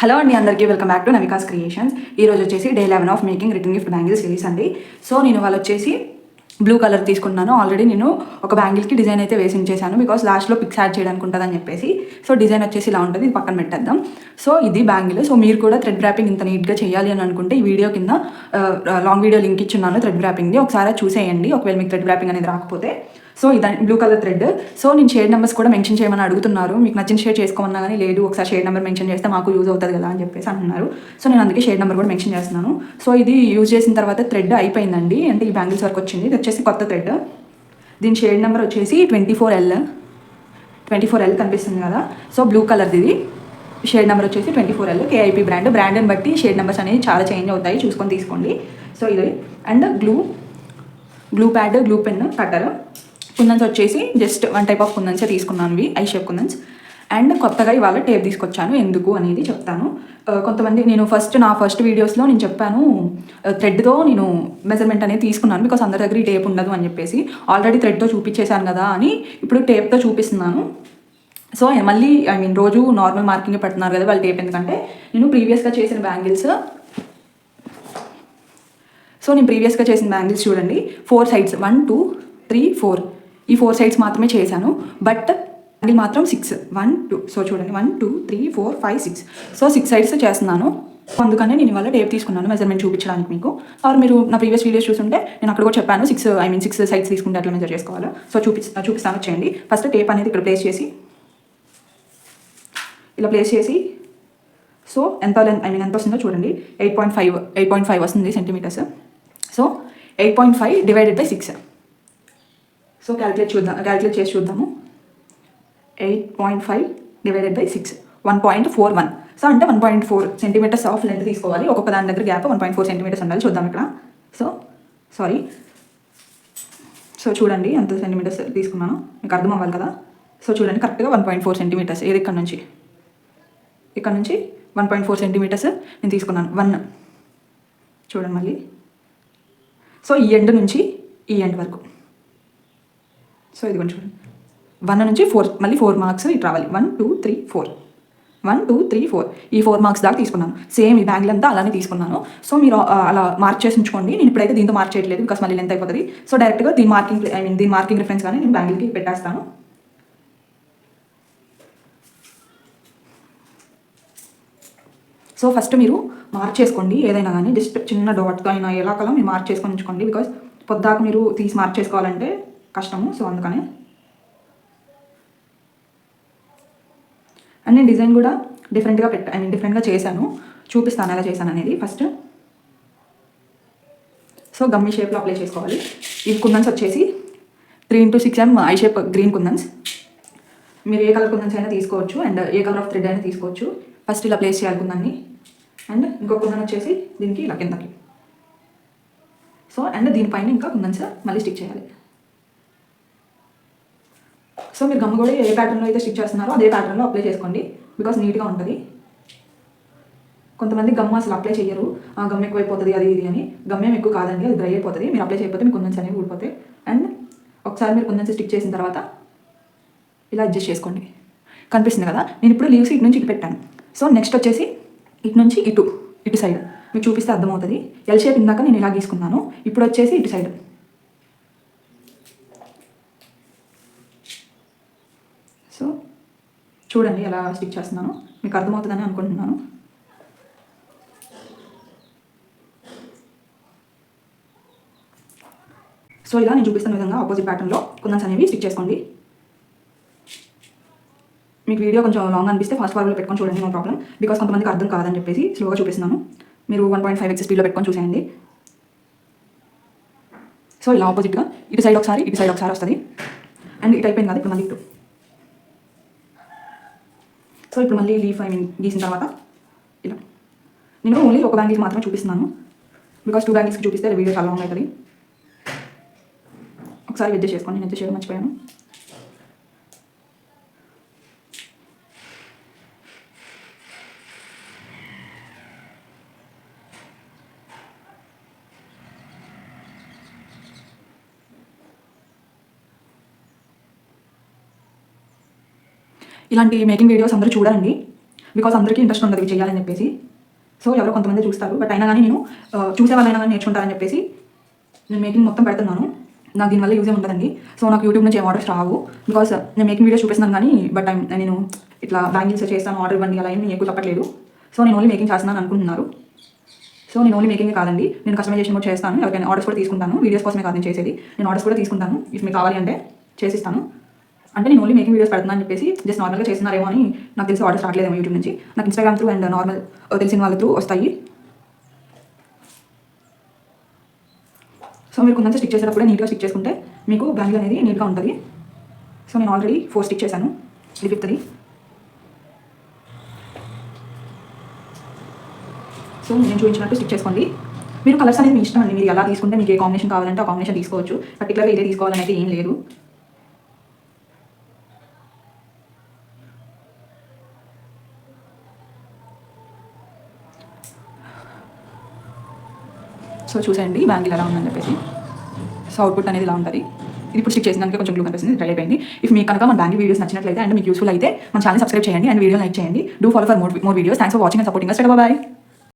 Hello అండి, అందరికీ welcome back to నవికాస్ creations. ఈ రోజు వచ్చేసి day 11 of making return gift bangles series అండి. సో నేను వాళ్ళు వచ్చేసి బ్లూ కలర్ తీసుకున్నాను. ఆల్రెడీ నేను ఒక బ్యాంగిల్కి డిజైన్ అయితే వేసి ఉంచేసాను, బికాస్ లాస్ట్లో పిక్స్ యాడ్ చేయడానికి ఉంటుందని చెప్పేసి. సో డిజైన్ వచ్చేసి ఇలా ఉంటుంది, ఇది పక్కన పెట్టేద్దాం. సో ఇది బ్యాంగిల్. సో మీరు కూడా థ్రెడ్ ర్యాపింగ్ ఇంత నీట్గా చేయాలి అని అనుకుంటే ఈ వీడియో కింద లాంగ్ వీడియో లింక్ ఇచ్చున్నాను థ్రెడ్ ర్యాపింగ్ది, ఒకసారి చూసేయండి ఒకవేళ మీకు థ్రెడ్ ర్యాపింగ్ అనేది రాకపోతే. సో ఇదని బ్లూ కలర్ థ్రెడ్. సో నేను షేడ్ నెంబర్స్ కూడా మెన్షన్ చేయమని అడుగుతున్నారు, మీకు నచ్చిన షేడ్ చేసుకోమన్నా కానీ లేదు ఒకసారి షేడ్ నెంబర్ మెన్షన్ చేస్తే మాకు యూజ్ అవుతుంది కదా అని చెప్పేసి అంటున్నారు. సో నేను అందుకే షేడ్ నెంబర్ కూడా మెన్షన్ చేస్తున్నాను. సో ఇది యూజ్ చేసిన తర్వాత థ్రెడ్ అయిపోయిందండి, అంటే ఈ బ్యాంగిల్స్ వరకు వచ్చింది. ఇది వచ్చేసి కొత్త థ్రెడ్. దీని షేడ్ నెంబర్ వచ్చేసి 24L కనిపిస్తుంది కదా. సో బ్లూ కలర్ది ఇది. షేడ్ నెంబర్ వచ్చేసి 24L. KIP బ్రాండ్ని బట్టి షేడ్ నెంబర్స్ అనేవి చాలా చేంజ్ అవుతాయి, చూసుకొని తీసుకోండి. సో ఇది and glue pad, glue pen, cutter. Kundans వచ్చేసి జస్ట్ వన్ టైప్ ఆఫ్ కుందన్సే తీసుకున్నాను, ఐ షేప్ కుందన్స్. అండ్ కొత్తగా ఇవాళ టేప్ తీసుకొచ్చాను, ఎందుకు అనేది చెప్తాను. కొంతమంది నేను నా ఫస్ట్ వీడియోస్లో నేను చెప్పాను థ్రెడ్తో నేను మెజర్మెంట్ అనేది తీసుకున్నాను, బికాస్ అందరి దగ్గర ఈ టేప్ ఉండదు అని చెప్పేసి. ఆల్రెడీ థ్రెడ్తో చూపించేశాను కదా అని ఇప్పుడు టేప్తో చూపిస్తున్నాను. సో మళ్ళీ రోజు నార్మల్ మార్కింగ్ పెడుతున్నారు కదా వాళ్ళు టేప్, ఎందుకంటే నేను ప్రీవియస్గా చేసిన బ్యాంగిల్స్ చూడండి, 4 సైడ్స్ 1 2 3 4 ఈ 4 సైడ్స్ మాత్రమే చేశాను. బట్ బ్యాంగిల్ మాత్రం 6 1 2. సో చూడండి 1 2 3 4 5 6. సో 6 సైడ్స్ చేస్తున్నాను. అందుకనే నేను ఇవాళ టేప్ తీసుకున్నాను మెజర్మెంట్ చూపించడానికి మీకు. ఆర్ మీరు నా ప్రీవియస్ వీడియోస్ చూస్తుంటే నేను అక్కడ కూడా చెప్పాను 6 సైడ్స్ తీసుకుంటే అట్లా మెజర్ చేసుకోవాలో. సో చూపిస్తాను వచ్చేయండి. ఫస్ట్ టేప్ అనేది ఇక్కడ ప్లేస్ చేసి ఇలా ప్లేస్ చేసి, సో ఎంత వస్తుందో చూడండి. 8.5 వస్తుంది centimetres. So 8.5 divided by 6. So calculate చేసి చూద్దాము. 8.5 డివైడెడ్ బై 6 1.41. సో అంటే 1.4 సెంటీమీటర్స్ ఆఫ్ లెంత్ తీసుకోవాలి. ఒక్కొక్క దాని దగ్గర గ్యాప్ 1.4 సెంటీమీటర్స్ ఉండాలి. చూద్దాం ఇక్కడ. సో చూడండి ఎంత సెంటీమీటర్స్ తీసుకున్నాను, మీకు అర్థం అవ్వాలి కదా. సో చూడండి కరెక్ట్గా 1.4 సెంటీమీటర్స్. ఏది ఇక్కడ నుంచి 1.4 సెంటీమీటర్స్ నేను తీసుకున్నాను. 1 చూడండి మళ్ళీ. సో ఈ ఎండ్ నుంచి ఈ ఎండ్ వరకు. సో ఇది కొంచెం చూడండి, 1 నుంచి 4 మళ్ళీ 4 మార్క్స్ ఇటు రావాలి. 1 2 3 4 1 2 3 4 ఈ 4 మార్క్స్ దాకా తీసుకున్నాను. సేమ్ ఈ బ్యాంగిల్ అంతా అలానే తీసుకున్నాను. సో మీరు అలా మార్క్ చేసి ఉంచుకోండి. నేను ఇప్పుడైతే దీంతో మార్క్ చేయట్లేదు, బికాస్ మళ్ళీ లెంత్ అయిపోతుంది. సో డైరెక్ట్గా దీని మార్కింగ్ రిఫరెన్స్ కానీ నేను బ్యాంగిల్కి పెట్టేస్తాను. సో ఫస్ట్ మీరు మార్క్ చేసుకోండి, ఏదైనా కానీ జస్ట్ చిన్న డాట్తో అయినా ఎలా కలా మీరు మార్క్ చేసుకొని ఉంచుకోండి, బికాస్ పొద్దాక మీరు తీసి మార్క్ చేసుకోవాలంటే కష్టము. సో అందుకని అండ్ నేను డిజైన్ కూడా డిఫరెంట్గా చేశాను, చూపిస్తాను ఎలా చేశాను అనేది. ఫస్ట్ సో గమ్మీ షేప్లో అప్లై చేసుకోవాలి. ఈ కుందన్స్ వచ్చేసి 3x6 ఐ షేప్ గ్రీన్ కుందన్స్. మీరు ఏ కలర్ కుందన్స్ అయినా తీసుకోవచ్చు, and A colour of thread అయినా తీసుకోవచ్చు. ఫస్ట్ ఇలా ప్లేస్ చేయాలి కుందన్ని, అండ్ ఇంకో కుందన్ వచ్చేసి దీనికి ఇలా కిందకి. సో అండ్ దీనిపైన ఇంకా కుందన్స్ మళ్ళీ స్టిక్ చేయాలి. సో మీరు గమ్మ కూడా ఏ ప్యాటర్న్లో అయితే స్టిక్ చేస్తున్నారో అదే ప్యాటర్న్లో అప్లై చేసుకోండి, బికాస్ నీట్గా ఉంటుంది. కొంతమంది గమ్మ అసలు అప్లై చేయరు, గమ్మ ఎక్కువైపోతుంది అది ఇది అని. గమ్మేం ఎక్కువ కాదండి, అది డ్రై అయిపోతుంది. మీరు అప్లై చేయకపోతే మీ కుందన్స్ అనేవి ఊడిపోతాయి. అండ్ ఒకసారి మీరు కుందన్స్ స్టిక్ చేసిన తర్వాత ఇలా అడ్జస్ట్ చేసుకోండి. కనిపిస్తుంది కదా, నేను ఇప్పుడు లీవ్స్ ఇటు నుంచి ఇటు పెట్టాను. సో నెక్స్ట్ వచ్చేసి ఇటు నుంచి ఇటు సైడ్ మీకు చూపిస్తే అర్థమవుతుంది. ఎల్ షేప్ ఇందాక నేను ఇలా గీసుకున్నాను, ఇప్పుడు వచ్చేసి ఇటు సైడ్. సో చూడండి ఎలా స్టిక్ చేస్తున్నాను, మీకు అర్థమవుతుందని అనుకుంటున్నాను. సో ఇలా నేను చూపిస్తున్న విధంగా ఆపోజిట్ ప్యాటర్న్లో కుందన్స్ అనేవి స్టిక్ చేసుకోండి. మీకు వీడియో కొంచెం లాంగ్ అనిపిస్తే ఫాస్ట్ ఫార్వర్డ్లో పెట్టుకొని చూడండి, నో ప్రాబ్లం. బికాస్ కొంతమందికి అర్థం కాదని చెప్పేసి స్లోగా చూపిస్తున్నాను. మీరు 1.5x స్పీడ్లో పెట్టుకొని చూసేయండి. సో ఇలా ఆపోజిట్గా ఇటు సైడ్ ఒకసారి వస్తుంది. అండ్ ఇటు అయిపోయింది కదా, ఇప్పుడు మళ్ళీ ఇటు. సో ఇప్పుడు మళ్ళీ లీఫ్ గీసిన తర్వాత ఇలా నేను ఓన్లీ ఒక బ్యాంగిల్కి మాత్రమే చూపిస్తున్నాను, బికాస్ 2 బ్యాంగిల్స్కి చూపిస్తే వీడియో చాలా లాంగ్ అవుతుంది. ఒకసారి అడ్జస్ట్ చేసుకోండి, నేను చేయడం మర్చిపోయాను. ఇలాంటి మేకింగ్ వీడియోస్ అందరూ చూడండి. బికాస్ అందరికీ ఇంట్రెస్ట్ ఉండదు ఇవి చేయాలని చెప్పేసి. సో ఎవరో కొంతమంది చూస్తారు, బట్ అయినా కానీ నేను చూసే వాళ్ళైనా కానీ నేర్చుకుంటారని చెప్పేసి నేను మేకింగ్ మొత్తం పెడుతున్నాను. నాకు దీనివల్ల యూజ్ ఉంటుందండి. సో నాకు యూట్యూబ్ నుంచి ఏం ఆర్డర్స్ రావు, బికాస్ నేను మేకింగ్ వీడియోస్ చూపిస్తున్నాను కానీ బట్ నేను ఇట్లా బ్యాంగిల్స్ చేస్తాను ఆర్డర్ ఇవ్వండి అలా ఏమి ఎక్కువ చెప్పట్లేదు. సో నేను ఓన్లీ మేకింగ్ చేస్తున్నాను అనుకుంటున్నారు. సో నేను ఓన్లీ మేకింగ్ కాదండి, నేను కస్టమైజేషన్ కూడా చేస్తాను. ఎవరికైనా ఆర్డర్స్ కూడా తీసుకుంటాను, వీడియోస్ కోసమే కాదు నేను చేసేది, నేను ఆర్డర్స్ కూడా తీసుకుంటాను. ఇఫ్ మీకు కావాలి అంటే చేసిస్తాను. అంటే నేను ఓన్లీ మేకింగ్ వీడియోస్ పెడుతున్నాను అని చెప్పేసి జస్ట్ నార్మల్గా చేస్తున్నారేమో అని నాకు తెలిసి ఆర్డర్స్ రావట్లేదేమో యూట్యూబ్ నుంచి. నాకు ఇన్స్టాగ్రామ్ త్రూ అండ్ నార్మల్ తెలిసిన వాళ్ళ త్రూ వస్తాయి. సో మీరు కొంచెం స్టిక్ చేసేటప్పుడే నీట్గా స్టిక్ చేసుకుంటే మీకు బ్యాంగిల్ అనేది నీట్గా ఉంటుంది. సో నేను ఆల్రెడీ 4 స్టిక్ చేశాను, ఇది 5th. సో నేను చూపించినట్టు స్టిక్ చేసుకోండి. మీరు కలర్స్ అనేది మీ ఇష్టం అండి, మీరు ఎలా తీసుకుంటే మీకు ఏ కాంబినేషన్ కావాలంటే ఆ కాంబినేషన్ తీసుకోవచ్చు. పర్టికులర్గా ఇదే తీసుకోవాలని అయితే ఏం లేదు. సో చూసేయండి బ్యాంగిల్ ఎలా ఉందని చెప్పేసి. సో అవుట్పుట్ అనేది ఇలా ఉంటుంది. ఇది ఇప్పుడు స్టిక్ చేసినాక కొంచెం గ్లూ కనిపిస్తుంది, డ్రై అయిపోయింది. ఇఫ్ మీకు కనుక మన బ్యాంగిల్ వీడియోస్ నచ్చినట్లయితే అండ్ మీకు యూస్ఫుల్ అయితే మన ఛానల్ సబ్స్క్రైబ్ చేయండి అండ్ వీడియో లైక్ చేయండి. Do follow for more videos. Thanks for watching and supporting us. Bye.